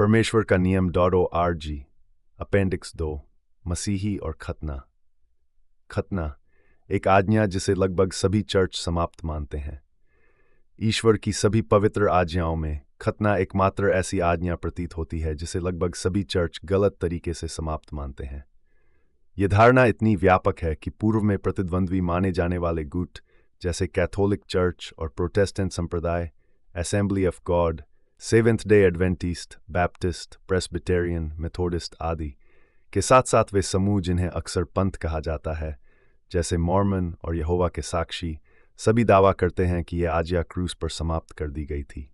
परमेश्वर का नियम .org अपेंडिक्स 2 मसीही और खतना। खतना एक आज्ञा जिसे लगभग सभी चर्च समाप्त मानते हैं। ईश्वर की सभी पवित्र आज्ञाओं में खतना एकमात्र ऐसी आज्ञा प्रतीत होती है जिसे लगभग सभी चर्च गलत तरीके से समाप्त मानते हैं। यह धारणा इतनी व्यापक है कि पूर्व में प्रतिद्वंद्वी माने जाने वाले गुट जैसे कैथोलिक चर्च और प्रोटेस्टेंट संप्रदाय, assembly of God, seventh day Adventist, Baptist, Presbyterian, Methodist आदि के साथ साथ वे समूह जिन्हें अक्सर पंथ कहा जाता है जैसे मॉर्मन और यहोवा के साक्षी सभी दावा करते हैं कि यह आज्ञा क्रूस पर समाप्त कर दी गई थी।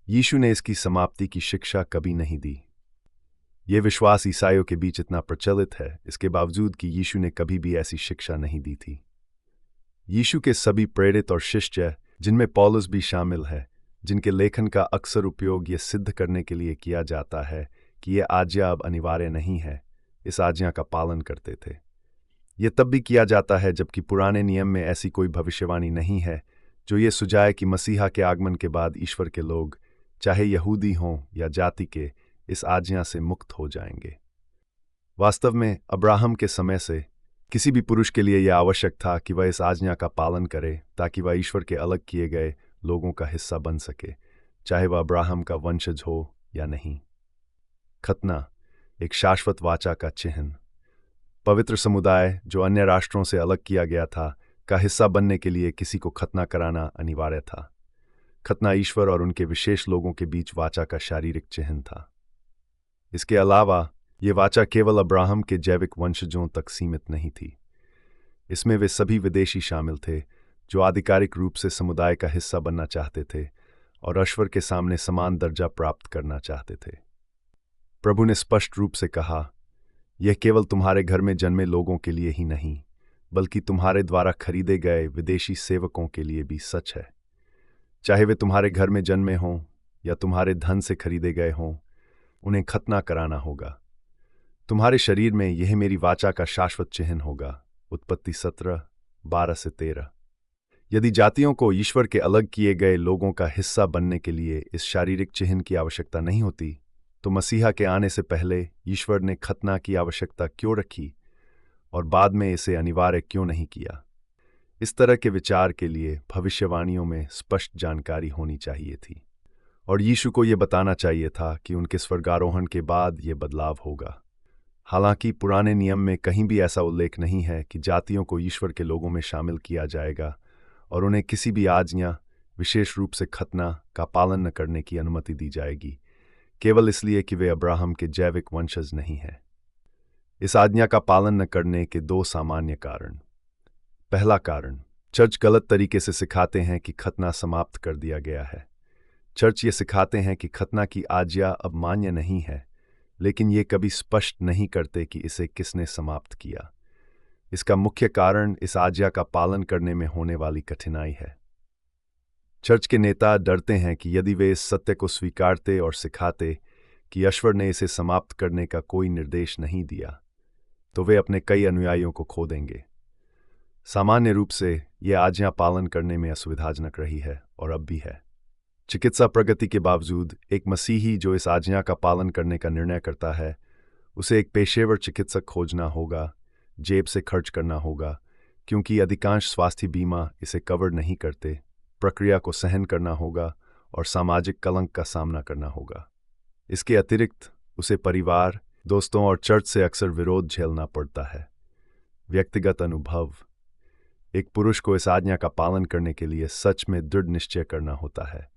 यीशु ने इसकी समाप्ति की शिक्षा कभी नहीं दी। यह विश्वास ईसाइयों के बीच इतना प्रचलित है इसके बावजूद कि यीशु ने कभी भी ऐसी शिक्षा नहीं दी थी। यीशु के सभी प्रेरित और शिष्य, जिनमें पौलुस भी शामिल है, जिनके लेखन का अक्सर उपयोग यह सिद्ध करने के लिए किया जाता है कि यह आज्ञा अब अनिवार्य नहीं है, इस आज्ञा का पालन करते थे। यह तब भी किया जाता है जबकि पुराने नियम में ऐसी कोई भविष्यवाणी नहीं है जो ये सुझाए कि मसीहा के आगमन के बाद ईश्वर के लोग, चाहे यहूदी हों या जाति के, इस आज्ञा से मुक्त हो जाएंगे। वास्तव में अब्राहम के समय से किसी भी पुरुष के लिए यह आवश्यक था कि वह इस आज्ञा का पालन करे ताकि वह ईश्वर के अलग किए गए लोगों का हिस्सा बन सके, चाहे वह अब्राहम का वंशज हो या नहीं। खतना एक शाश्वत वाचा का चिन्ह। पवित्र समुदाय जो अन्य राष्ट्रों से अलग किया गया था का हिस्सा बनने के लिए किसी को खतना कराना अनिवार्य था। खतना ईश्वर और उनके विशेष लोगों के बीच वाचा का शारीरिक चिन्ह था। इसके अलावा ये वाचा केवल अब्राहम के जैविक वंशजों तक सीमित नहीं थी। इसमें वे सभी विदेशी शामिल थे जो आधिकारिक रूप से समुदाय का हिस्सा बनना चाहते थे और ईश्वर के सामने समान दर्जा प्राप्त करना चाहते थे। प्रभु ने स्पष्ट रूप से कहा, यह केवल तुम्हारे घर में जन्मे लोगों के लिए ही नहीं, बल्कि तुम्हारे द्वारा खरीदे गए विदेशी सेवकों के लिए भी सच है। चाहे वे तुम्हारे घर में जन्मे हों या तुम्हारे धन से खरीदे गए हों, उन्हें खतना कराना होगा। तुम्हारे शरीर में यह मेरी वाचा का शाश्वत चिन्ह होगा। उत्पत्ति 17:12-13। यदि जातियों को ईश्वर के अलग किए गए लोगों का हिस्सा बनने के लिए इस शारीरिक चिन्ह की आवश्यकता नहीं होती, तो मसीहा के आने से पहले ईश्वर ने खतना की आवश्यकता क्यों रखी और बाद में इसे अनिवार्य क्यों नहीं किया? इस तरह के विचार के लिए भविष्यवाणियों में स्पष्ट जानकारी होनी चाहिए थी और यीशु को यह बताना चाहिए था कि उनके स्वर्गारोहण के बाद यह बदलाव होगा। हालांकि पुराने नियम में कहीं भी ऐसा उल्लेख नहीं है कि जातियों को ईश्वर के लोगों में शामिल किया जाएगा और उन्हें किसी भी आज्ञा, विशेष रूप से खतना, का पालन न करने की अनुमति दी जाएगी, केवल इसलिए कि वे अब्राहम के जैविक वंशज नहीं हैं। इस आज्ञा का पालन न करने के दो सामान्य कारण। पहला कारण, चर्च गलत तरीके से सिखाते हैं कि खतना समाप्त कर दिया गया है। चर्च ये सिखाते हैं कि खतना की आज्ञा अब मान्य नहीं है, लेकिन ये कभी स्पष्ट नहीं करते कि इसे किसने समाप्त किया। इसका मुख्य कारण इस आज्ञा का पालन करने में होने वाली कठिनाई है। चर्च के नेता डरते हैं कि यदि वे इस सत्य को स्वीकारते और सिखाते कि ईश्वर ने इसे समाप्त करने का कोई निर्देश नहीं दिया, तो वे अपने कई अनुयायियों को खो देंगे। सामान्य रूप से यह आज्ञा पालन करने में असुविधाजनक रही है और अब भी है। चिकित्सा प्रगति के बावजूद एक मसीही जो इस आज्ञा का पालन करने का निर्णय करता है, उसे एक पेशेवर चिकित्सक खोजना होगा, जेब से खर्च करना होगा, क्योंकि अधिकांश स्वास्थ्य बीमा इसे कवर नहीं करते, प्रक्रिया को सहन करना होगा और सामाजिक कलंक का सामना करना होगा। इसके अतिरिक्त उसे परिवार, दोस्तों और चर्च से अक्सर विरोध झेलना पड़ता है। व्यक्तिगत अनुभव, एक पुरुष को इस आज्ञा का पालन करने के लिए सच में दृढ़ निश्चय करना होता है,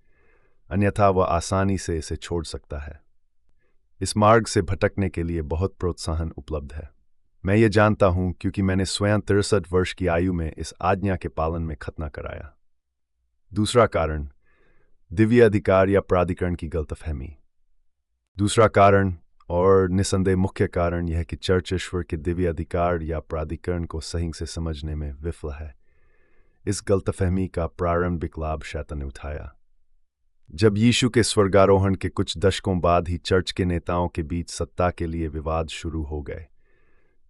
अन्यथा वह आसानी से इसे छोड़ सकता है। इस मार्ग से भटकने के लिए बहुत प्रोत्साहन उपलब्ध है। मैं ये जानता हूं क्योंकि मैंने स्वयं 63 वर्ष की आयु में इस आज्ञा के पालन में खतना कराया। दूसरा कारण, दिव्य अधिकार या प्राधिकरण की गलतफहमी। दूसरा कारण और निसंदेह मुख्य कारण यह है कि चर्च ईश्वर के दिव्य अधिकार या प्राधिकरण को सही से समझने में विफल है। इस गलतफहमी का प्रारंभिक लाभ शैतान ने उठाया। जब यीशु के स्वर्गारोहण के कुछ दशकों बाद ही चर्च के नेताओं के बीच सत्ता के लिए विवाद शुरू हो गए।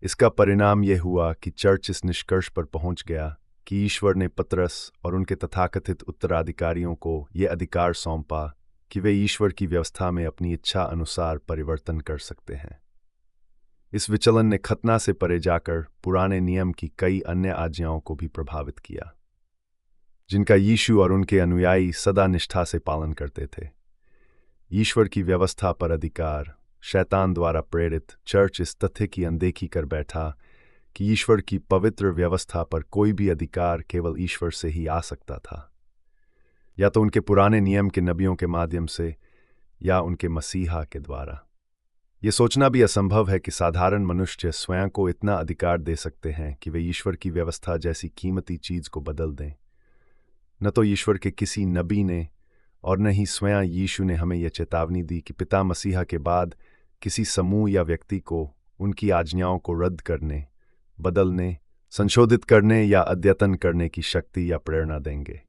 इसका परिणाम यह हुआ कि चर्च इस निष्कर्ष पर पहुंच गया कि ईश्वर ने पतरस और उनके तथाकथित उत्तराधिकारियों को यह अधिकार सौंपा कि वे ईश्वर की व्यवस्था में अपनी इच्छा अनुसार परिवर्तन कर सकते हैं। इस विचलन ने खतना से परे जाकर पुराने नियम की कई अन्य आज्ञाओं को भी प्रभावित किया, जिनका यीशु और उनके अनुयायी सदा निष्ठा से पालन करते थे। ईश्वर की व्यवस्था पर अधिकार, शैतान द्वारा प्रेरित चर्च इस तथ्य की अनदेखी कर बैठा कि ईश्वर की पवित्र व्यवस्था पर कोई भी अधिकार केवल ईश्वर से ही आ सकता था, या तो उनके पुराने नियम के नबियों के माध्यम से या उनके मसीहा के द्वारा। ये सोचना भी असंभव है कि साधारण मनुष्य स्वयं को इतना अधिकार दे सकते हैं कि वे ईश्वर की व्यवस्था जैसी कीमती चीज को बदल दें। न तो ईश्वर के किसी नबी ने और न ही स्वयं यीशु ने हमें यह चेतावनी दी कि पिता मसीहा के बाद किसी समूह या व्यक्ति को उनकी आज्ञाओं को रद्द करने, बदलने, संशोधित करने या अद्यतन करने की शक्ति या प्रेरणा देंगे।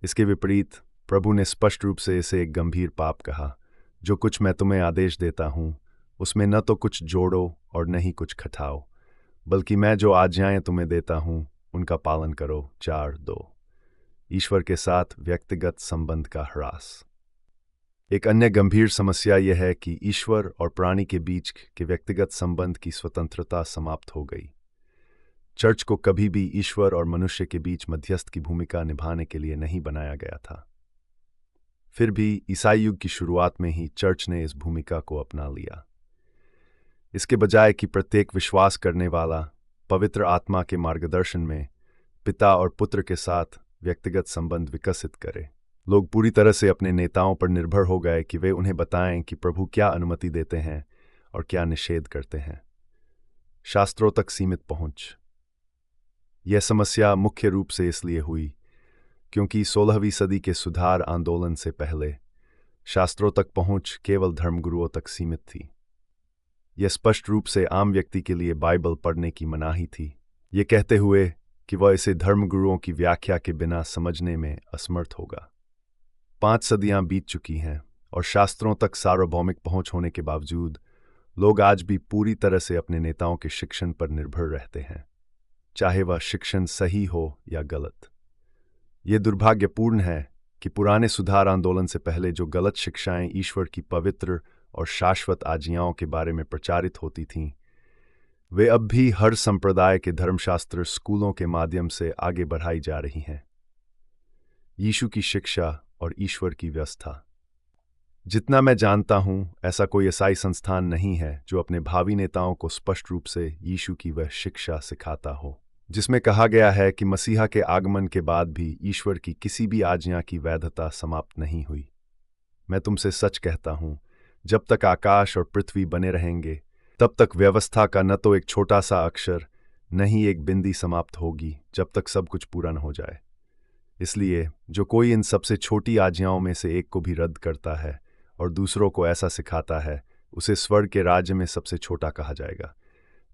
इसके विपरीत प्रभु ने स्पष्ट रूप से इसे एक गंभीर पाप कहा। जो कुछ मैं तुम्हें आदेश देता हूं उसमें न तो कुछ जोड़ो और न ही कुछ घटाओ, बल्कि मैं जो आज्ञाएं तुम्हें देता हूं उनका पालन करो। 4:2। ईश्वर के साथ व्यक्तिगत संबंध का ह्रास। एक अन्य गंभीर समस्या यह है कि ईश्वर और प्राणी के बीच के व्यक्तिगत संबंध की स्वतंत्रता समाप्त हो गई। चर्च को कभी भी ईश्वर और मनुष्य के बीच मध्यस्थ की भूमिका निभाने के लिए नहीं बनाया गया था। फिर भी ईसाई युग की शुरुआत में ही चर्च ने इस भूमिका को अपना लिया। इसके बजाय कि प्रत्येक विश्वास करने वाला पवित्र आत्मा के मार्गदर्शन में पिता और पुत्र के साथ व्यक्तिगत संबंध विकसित करे, लोग पूरी तरह से अपने नेताओं पर निर्भर हो गए कि वे उन्हें बताएं कि प्रभु क्या अनुमति देते हैं और क्या निषेध करते हैं। शास्त्रों तक सीमित पहुंच। यह समस्या मुख्य रूप से इसलिए हुई क्योंकि 16वीं सदी के सुधार आंदोलन से पहले शास्त्रों तक पहुंच केवल धर्मगुरुओं तक सीमित थी। यह स्पष्ट रूप से आम व्यक्ति के लिए बाइबल पढ़ने की मनाही थी, ये कहते हुए कि वह इसे धर्मगुरुओं की व्याख्या के बिना समझने में असमर्थ होगा। 5 सदियां बीत चुकी हैं और शास्त्रों तक सार्वभौमिक पहुंच होने के बावजूद लोग आज भी पूरी तरह से अपने नेताओं के शिक्षण पर निर्भर रहते हैं, चाहे वह शिक्षण सही हो या गलत। यह दुर्भाग्यपूर्ण है कि पुराने सुधार आंदोलन से पहले जो गलत शिक्षाएं ईश्वर की पवित्र और शाश्वत आज्ञाओं के बारे में प्रचारित होती थीं, वे अब भी हर संप्रदाय के धर्मशास्त्र स्कूलों के माध्यम से आगे बढ़ाई जा रही हैं। यीशु की शिक्षा और ईश्वर की व्यवस्था। जितना मैं जानता हूं, ऐसा कोई ईसाई संस्थान नहीं है जो अपने भावी नेताओं को स्पष्ट रूप से यीशु की वह शिक्षा सिखाता हो जिसमें कहा गया है कि मसीहा के आगमन के बाद भी ईश्वर की किसी भी आज्ञा की वैधता समाप्त नहीं हुई। मैं तुमसे सच कहता हूं, जब तक आकाश और पृथ्वी बने रहेंगे तब तक व्यवस्था का न तो एक छोटा सा अक्षर न ही एक बिंदी समाप्त होगी जब तक सब कुछ पूरा न हो जाए। इसलिए जो कोई इन सबसे छोटी आज्ञाओं में से एक को भी रद्द करता है और दूसरों को ऐसा सिखाता है, उसे स्वर्ग के राज्य में सबसे छोटा कहा जाएगा।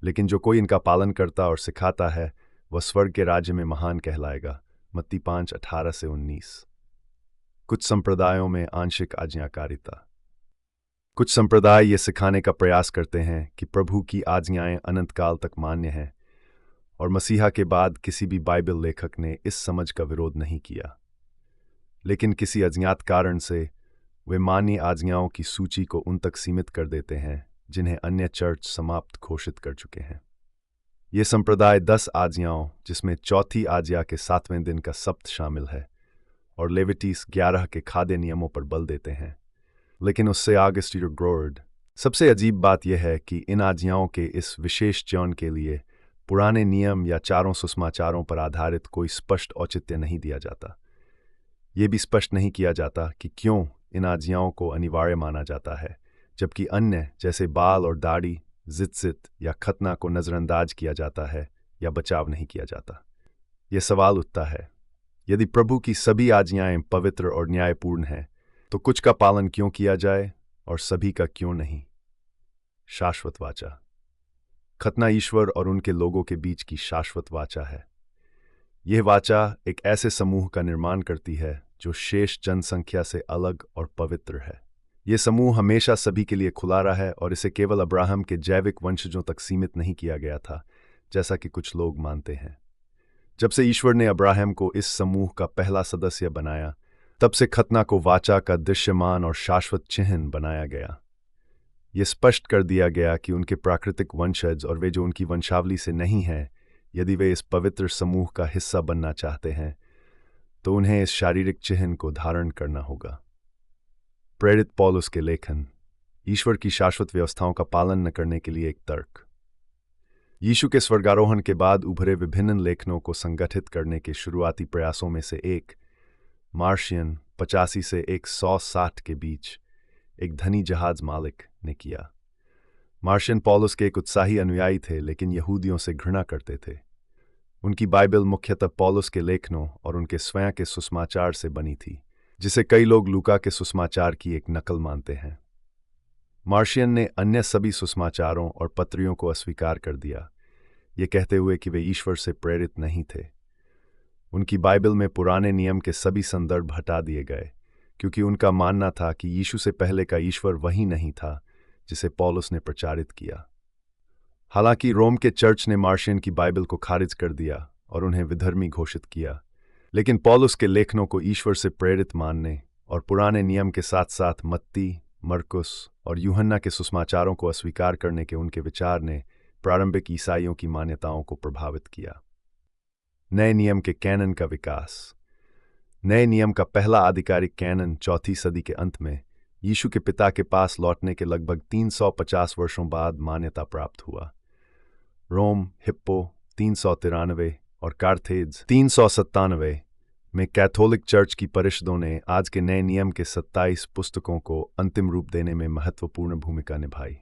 लेकिन जो कोई इनका पालन करता और सिखाता है वह स्वर्ग के राज्य में महान कहलाएगा। मत्ती 5:18-19। कुछ संप्रदायों में आंशिक आज्ञाकारिता। कुछ संप्रदाय ये सिखाने का प्रयास करते हैं कि प्रभु की आज्ञाएं अनंत काल तक मान्य हैं और मसीहा के बाद किसी भी बाइबल लेखक ने इस समझ का विरोध नहीं किया, लेकिन किसी अज्ञात कारण से वे मान्य आज्ञाओं की सूची को उन तक सीमित कर देते हैं जिन्हें अन्य चर्च समाप्त घोषित कर चुके हैं। ये संप्रदाय 10 आज्ञाओं, जिसमें चौथी आज्ञा के 7वें दिन का सप्त शामिल है, और लेविटीस 11 के खाद्य नियमों पर बल देते हैं, लेकिन उससे आगे स्टीर ग्रोर्ड। सबसे अजीब बात यह है कि इन आज्ञाओं के इस विशेष चयन के लिए पुराने नियम या चारों सुसमाचारों पर आधारित कोई स्पष्ट औचित्य नहीं दिया जाता। ये भी स्पष्ट नहीं किया जाता कि क्यों इन आज्ञाओं को अनिवार्य माना जाता है, जबकि अन्य जैसे बाल और दाढ़ी, जित्सित या खतना को नज़रअंदाज किया जाता है या बचाव नहीं किया जाता। यह सवाल उठता है, यदि प्रभु की सभी आज्ञाएं पवित्र और न्यायपूर्ण हैं, तो कुछ का पालन क्यों किया जाए और सभी का क्यों नहीं? शाश्वत वाचा। खतना ईश्वर और उनके लोगों के बीच की शाश्वत वाचा है। यह वाचा एक ऐसे समूह का निर्माण करती है जो शेष जनसंख्या से अलग और पवित्र है। यह समूह हमेशा सभी के लिए खुला रहा है और इसे केवल अब्राहम के जैविक वंशजों तक सीमित नहीं किया गया था, जैसा कि कुछ लोग मानते हैं। जब से ईश्वर ने अब्राहम को इस समूह का पहला सदस्य बनाया, तब से खतना को वाचा का दृश्यमान और शाश्वत चिन्ह बनाया गया। ये स्पष्ट कर दिया गया कि उनके प्राकृतिक वंशज और वे जो उनकी वंशावली से नहीं हैं, यदि वे इस पवित्र समूह का हिस्सा बनना चाहते हैं तो उन्हें इस शारीरिक चिन्ह को धारण करना होगा। प्रेरित पौलुस के लेखन, ईश्वर की शाश्वत व्यवस्थाओं का पालन न करने के लिए एक तर्क। यीशु के स्वर्गारोहण के बाद उभरे विभिन्न लेखनों को संगठित करने के शुरुआती प्रयासों में से एक, मार्शियन 85 से 160 के बीच एक धनी जहाज मालिक ने किया। मार्शियन पौलुस के एक उत्साही अनुयायी थे, लेकिन यहूदियों से घृणा करते थे। उनकी बाइबल मुख्यतः पौलुस के लेखनों और उनके स्वयं के सुसमाचार से बनी थी, जिसे कई लोग लूका के सुसमाचार की एक नकल मानते हैं। मार्शियन ने अन्य सभी सुसमाचारों और पत्रियों को अस्वीकार कर दिया, ये कहते हुए कि वे ईश्वर से प्रेरित नहीं थे। उनकी बाइबल में पुराने नियम के सभी संदर्भ हटा दिए गए, क्योंकि उनका मानना था कि यीशु से पहले का ईश्वर वही नहीं था जिसे पौलुस ने प्रचारित किया। हालांकि रोम के चर्च ने मार्शियन की बाइबल को खारिज कर दिया और उन्हें विधर्मी घोषित किया, लेकिन पौलुस के लेखनों को ईश्वर से प्रेरित मानने और पुराने नियम के साथ साथ मत्ती, मरकुस और यूहन्ना के सुसमाचारों को अस्वीकार करने के उनके विचार ने प्रारंभिक ईसाइयों की मान्यताओं को प्रभावित किया। नए नियम के कैनन का विकास। नए नियम का पहला आधिकारिक कैनन 4वीं सदी के अंत में यीशु के पिता के पास लौटने के लगभग 350 वर्षों बाद मान्यता प्राप्त हुआ। रोम, हिप्पो 393 और कार्थेज 397 में कैथोलिक चर्च की परिषदों ने आज के नए नियम के 27 पुस्तकों को अंतिम रूप देने में महत्वपूर्ण भूमिका निभाई।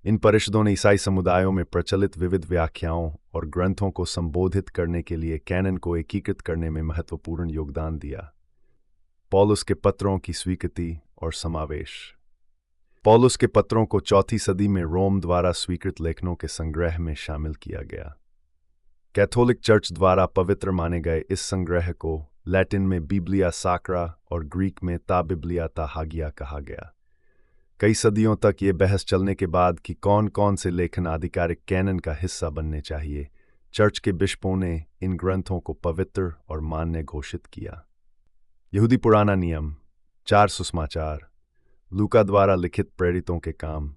इन परिषदों ने ईसाई समुदायों में प्रचलित विविध व्याख्याओं और ग्रंथों को संबोधित करने के लिए कैनन को एकीकृत करने में महत्वपूर्ण योगदान दिया। पौलुस के पत्रों की स्वीकृति और समावेश। पौलुस के पत्रों को 4वीं सदी में रोम द्वारा स्वीकृत लेखनों के संग्रह में शामिल किया गया। कैथोलिक चर्च द्वारा पवित्र माने गए इस संग्रह को लैटिन में बिब्लिया साक्रा और ग्रीक में ता बिब्लिया ता हागिया कहा गया। कई सदियों तक ये बहस चलने के बाद कि कौन कौन से लेखन आधिकारिक कैनन का हिस्सा बनने चाहिए, चर्च के बिशपों ने इन ग्रंथों को पवित्र और मान्य घोषित किया। यहूदी पुराना नियम, 4 सुसमाचार, लूका द्वारा लिखित प्रेरितों के काम,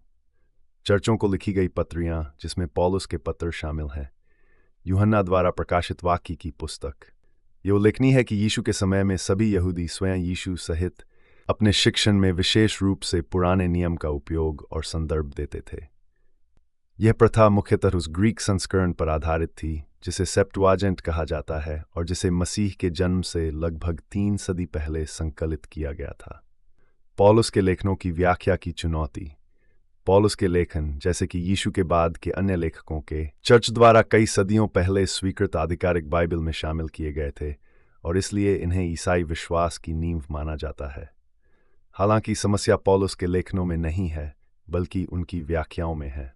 चर्चों को लिखी गई पत्रियां जिसमें पौलुस के पत्र शामिल हैं, यूहन्ना द्वारा प्रकाशित वाक्य की पुस्तक। ये उल्लेखनीय है कि यीशु के समय में सभी यहूदी स्वयं यीशु सहित अपने शिक्षण में विशेष रूप से पुराने नियम का उपयोग और संदर्भ देते थे। यह प्रथा मुख्यतः उस ग्रीक संस्करण पर आधारित थी जिसे सेप्टुआजेंट कहा जाता है और जिसे मसीह के जन्म से लगभग 3 सदी पहले संकलित किया गया था। पौलुस के लेखनों की व्याख्या की चुनौती। पौलुस के लेखन, जैसे कि यीशु के बाद के अन्य लेखकों के, चर्च द्वारा कई सदियों पहले स्वीकृत आधिकारिक बाइबल में शामिल किए गए थे और इसलिए इन्हें ईसाई विश्वास की नींव माना जाता है। हालांकि समस्या पौलुस के लेखनों में नहीं है, बल्कि उनकी व्याख्याओं में है।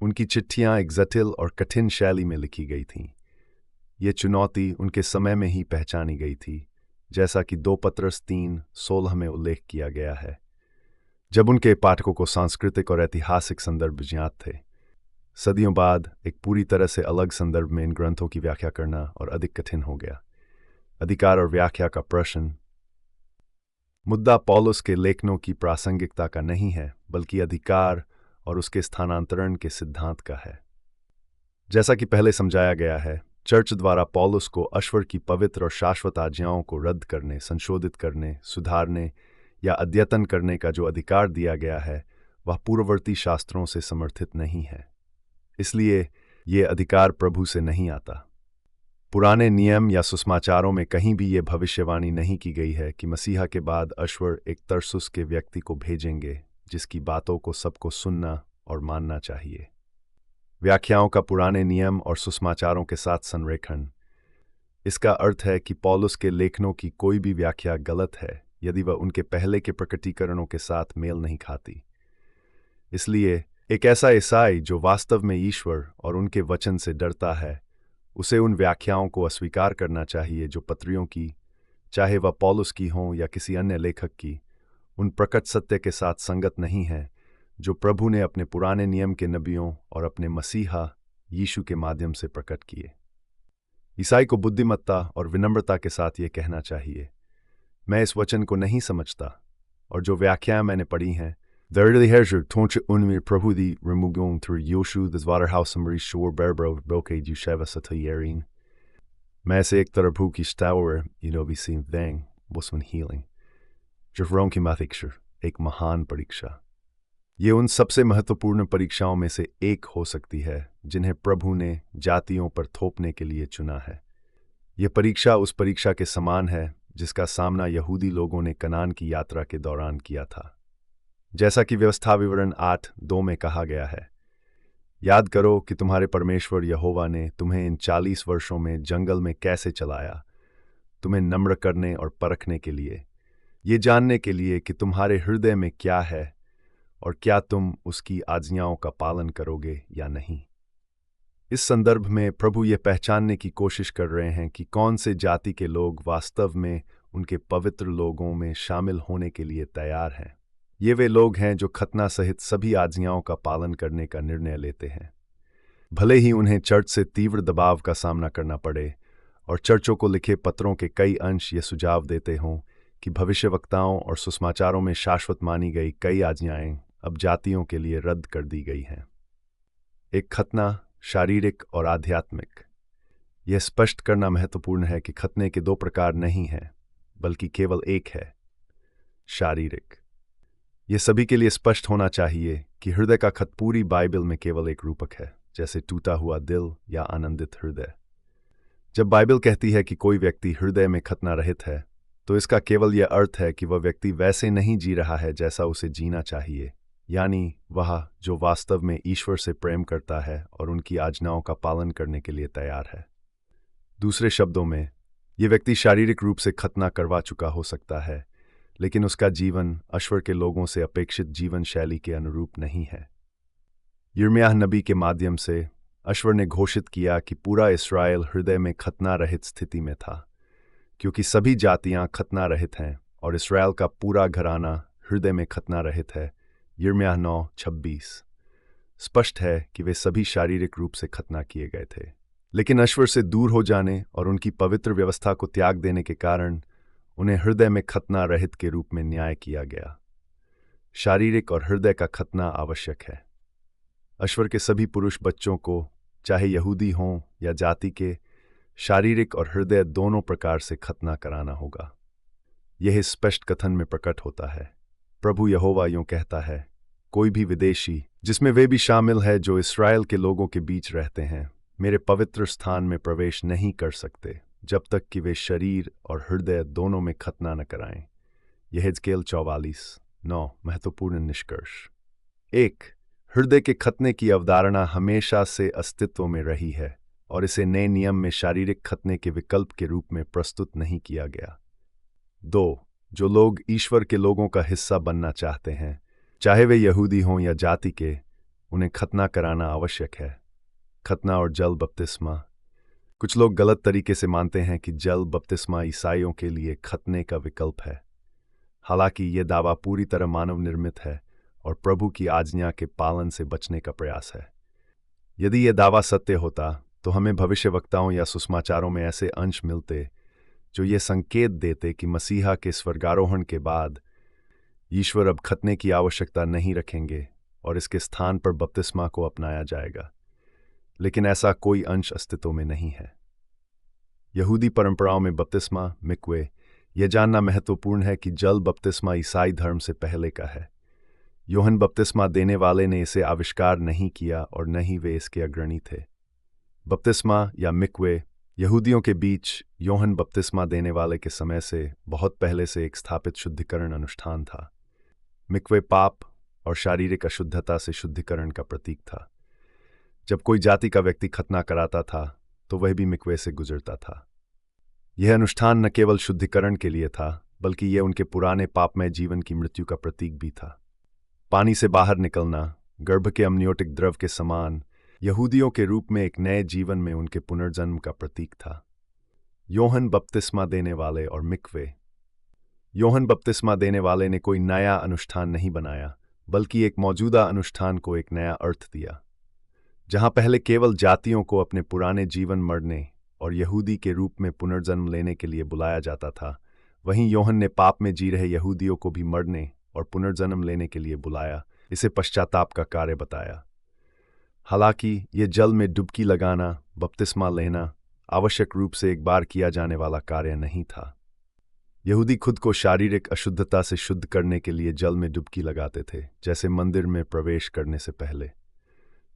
उनकी चिट्ठियां एक जटिल और कठिन शैली में लिखी गई थीं। ये चुनौती उनके समय में ही पहचानी गई थी, जैसा कि 2 पत्रस 3:16 में उल्लेख किया गया है, जब उनके पाठकों को सांस्कृतिक और ऐतिहासिक संदर्भ ज्ञात थे। सदियों बाद एक पूरी तरह से अलग संदर्भ में इन ग्रंथों की व्याख्या करना और अधिक कठिन हो गया। अधिकार और व्याख्या का प्रश्न। मुद्दा पौलुस के लेखनों की प्रासंगिकता का नहीं है, बल्कि अधिकार और उसके स्थानांतरण के सिद्धांत का है। जैसा कि पहले समझाया गया है, चर्च द्वारा पौलुस को अश्वर की पवित्र और शाश्वत आज्ञाओं को रद्द करने, संशोधित करने, सुधारने या अद्यतन करने का जो अधिकार दिया गया है, वह पूर्ववर्ती शास्त्रों से समर्थित नहीं है। इसलिए ये अधिकार प्रभु से नहीं आता। पुराने नियम या सुसमाचारों में कहीं भी ये भविष्यवाणी नहीं की गई है कि मसीहा के बाद अश्वर एक तरसुस के व्यक्ति को भेजेंगे जिसकी बातों को सबको सुनना और मानना चाहिए। व्याख्याओं का पुराने नियम और सुसमाचारों के साथ संरेखण। इसका अर्थ है कि पौलुस के लेखनों की कोई भी व्याख्या गलत है यदि वह उनके पहले के प्रकटीकरणों के साथ मेल नहीं खाती। इसलिए एक ऐसा ईसाई जो वास्तव में ईश्वर और उनके वचन से डरता है, उसे उन व्याख्याओं को अस्वीकार करना चाहिए जो पत्रियों की, चाहे वह पौलुस की हों या किसी अन्य लेखक की, उन प्रकट सत्य के साथ संगत नहीं है जो प्रभु ने अपने पुराने नियम के नबियों और अपने मसीहा यीशु के माध्यम से प्रकट किए। ईसाई को बुद्धिमत्ता और विनम्रता के साथ ये कहना चाहिए, मैं इस वचन को नहीं समझता, और जो व्याख्याएं मैंने पढ़ी हैं, Verily herger tonche unmir Prabhu the remugon through Yoshu this waterhouse summary shore berbro boke du sheva satayerin. मैं से एक तरह भू की स्टावर भी सीन वेंग वसवन हीलिंग जफरों की माथिक्शर एक महान परीक्षा। ये उन सबसे महत्वपूर्ण परीक्षाओं में से एक हो सकती है जिन्हें प्रभु ने जातियों पर थोपने के लिए चुना है। यह परीक्षा उस परीक्षा के समान है जिसका सामना यहूदी लोगों ने कनान की यात्रा के दौरान किया था। जैसा कि व्यवस्था विवरण 8:2 में कहा गया है, याद करो कि तुम्हारे परमेश्वर यहोवा ने तुम्हें इन 40 वर्षों में जंगल में कैसे चलाया, तुम्हें नम्र करने और परखने के लिए, ये जानने के लिए कि तुम्हारे हृदय में क्या है और क्या तुम उसकी आज्ञाओं का पालन करोगे या नहीं। इस संदर्भ में प्रभु ये पहचानने की कोशिश कर रहे हैं कि कौन से जाति के लोग वास्तव में उनके पवित्र लोगों में शामिल होने के लिए तैयार हैं। ये वे लोग हैं जो खतना सहित सभी आज्ञाओं का पालन करने का निर्णय लेते हैं, भले ही उन्हें चर्च से तीव्र दबाव का सामना करना पड़े और चर्चों को लिखे पत्रों के कई अंश ये सुझाव देते हों कि भविष्यवक्ताओं और सुसमाचारों में शाश्वत मानी गई कई आज्ञाएं अब जातियों के लिए रद्द कर दी गई हैं। एक खतना शारीरिक और आध्यात्मिक। यह स्पष्ट करना महत्वपूर्ण है कि खतने के दो प्रकार नहीं हैं, बल्कि केवल एक है, शारीरिक। यह सभी के लिए स्पष्ट होना चाहिए कि हृदय का खत पूरी बाइबल में केवल एक रूपक है, जैसे टूटा हुआ दिल या आनंदित हृदय। जब बाइबल कहती है कि कोई व्यक्ति हृदय में खतना रहित है, तो इसका केवल यह अर्थ है कि वह व्यक्ति वैसे नहीं जी रहा है जैसा उसे जीना चाहिए, यानी वह जो वास्तव में ईश्वर से प्रेम करता है और उनकी आज्ञाओं का पालन करने के लिए तैयार है। दूसरे शब्दों में, यह व्यक्ति शारीरिक रूप से खतना करवा चुका हो सकता है, लेकिन उसका जीवन अश्वर के लोगों से अपेक्षित जीवन शैली के अनुरूप नहीं है। यिर्मयाह नबी के माध्यम से अश्वर ने घोषित किया कि पूरा इस्राएल हृदय में खतना रहित स्थिति में था, क्योंकि सभी जातियां खतना रहित हैं और इस्राएल का पूरा घराना हृदय में खतना रहित है। यिर्मयाह 9:26। स्पष्ट है कि वे सभी शारीरिक रूप से खतना किए गए थे, लेकिन अश्वर से दूर हो जाने और उनकी पवित्र व्यवस्था को त्याग देने के कारण उन्हें हृदय में खतना रहित के रूप में न्याय किया गया। शारीरिक और हृदय का खतना आवश्यक है। अश्वर के सभी पुरुष बच्चों को, चाहे यहूदी हों या जाति के, शारीरिक और हृदय दोनों प्रकार से खतना कराना होगा। यह स्पष्ट कथन में प्रकट होता है। प्रभु यहोवा यूं कहता है, कोई भी विदेशी, जिसमें वे भी शामिल है जो इस्राएल के लोगों के बीच रहते हैं, मेरे पवित्र स्थान में प्रवेश नहीं कर सकते जब तक कि वे शरीर और हृदय दोनों में खतना न कराएं। यहेजकेल 44:9। महत्वपूर्ण निष्कर्ष। 1. हृदय के खतने की अवधारणा हमेशा से अस्तित्व में रही है और इसे नए नियम में शारीरिक खतने के विकल्प के रूप में प्रस्तुत नहीं किया गया। 2. जो लोग ईश्वर के लोगों का हिस्सा बनना चाहते हैं, चाहे वे यहूदी हों या जाति के, उन्हें खतना कराना आवश्यक है। खतना और जल बपतिस्मा। कुछ लोग गलत तरीके से मानते हैं कि जल बपतिस्मा ईसाइयों के लिए खतने का विकल्प है। हालांकि यह दावा पूरी तरह मानव निर्मित है और प्रभु की आज्ञा के पालन से बचने का प्रयास है। यदि यह दावा सत्य होता तो हमें भविष्यवक्ताओं या सुसमाचारों में ऐसे अंश मिलते जो ये संकेत देते कि मसीहा के स्वर्गारोहण के बाद ईश्वर अब खतने की आवश्यकता नहीं रखेंगे और इसके स्थान पर बपतिस्मा को अपनाया जाएगा, लेकिन ऐसा कोई अंश अस्तित्व में नहीं है। यहूदी परंपराओं में बपतिस्मा, मिक्वे, यह जानना महत्वपूर्ण है कि जल बपतिस्मा ईसाई धर्म से पहले का है। यूहन्ना बपतिस्मा देने वाले ने इसे आविष्कार नहीं किया और न ही वे इसके अग्रणी थे। बपतिस्मा या मिक्वे यहूदियों के बीच यूहन्ना बपतिस्मा देने वाले के समय से बहुत पहले से एक स्थापित शुद्धिकरण अनुष्ठान था। मिक्वे पाप और शारीरिक अशुद्धता से शुद्धिकरण का प्रतीक था। जब कोई जाति का व्यक्ति खतना कराता था तो वह भी मिक्वे से गुजरता था। यह अनुष्ठान न केवल शुद्धिकरण के लिए था, बल्कि यह उनके पुराने पापमय जीवन की मृत्यु का प्रतीक भी था। पानी से बाहर निकलना, गर्भ के अम्नियोटिक द्रव के समान, यहूदियों के रूप में एक नए जीवन में उनके पुनर्जन्म का प्रतीक था। यूहन्ना बपतिस्मा देने वाले और मिक्वे। यूहन्ना बपतिस्मा देने वाले ने कोई नया अनुष्ठान नहीं बनाया, बल्कि एक मौजूदा अनुष्ठान को एक नया अर्थ दिया। जहां पहले केवल जातियों को अपने पुराने जीवन मरने और यहूदी के रूप में पुनर्जन्म लेने के लिए बुलाया जाता था, वहीं योहन ने पाप में जी रहे यहूदियों को भी मरने और पुनर्जन्म लेने के लिए बुलाया, इसे पश्चाताप का कार्य बताया। हालांकि ये जल में डुबकी लगाना, बपतिस्मा लेना, आवश्यक रूप से एक बार किया जाने वाला कार्य नहीं था। यहूदी खुद को शारीरिक अशुद्धता से शुद्ध करने के लिए जल में डुबकी लगाते थे, जैसे मंदिर में प्रवेश करने से पहले।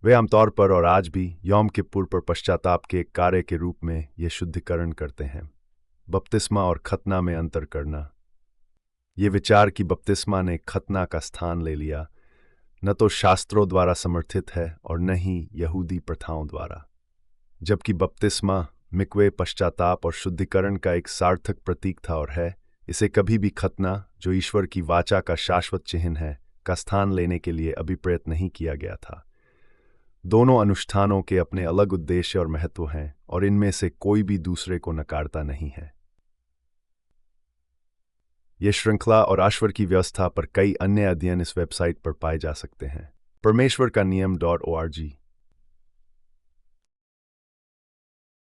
वे आमतौर पर और आज भी यौम किप्पुर पर पश्चाताप के एक कार्य के रूप में यह शुद्धिकरण करते हैं। बपतिस्मा और खतना में अंतर करना। ये विचार कि बपतिस्मा ने खतना का स्थान ले लिया, न तो शास्त्रों द्वारा समर्थित है और न ही यहूदी प्रथाओं द्वारा। जबकि बपतिस्मा मिक्वे पश्चाताप और शुद्धिकरण का एक सार्थक प्रतीक था और है, इसे कभी भी खतना, जो ईश्वर की वाचा का शाश्वत चिन्ह है, का स्थान लेने के लिए अभिप्रेत नहीं किया गया था। दोनों अनुष्ठानों के अपने अलग उद्देश्य और महत्व हैं और इनमें से कोई भी दूसरे को नकारता नहीं है। यह श्रृंखला और ईश्वर की व्यवस्था पर कई अन्य अध्ययन इस वेबसाइट पर पाए जा सकते हैं। परमेश्वर का नियम .org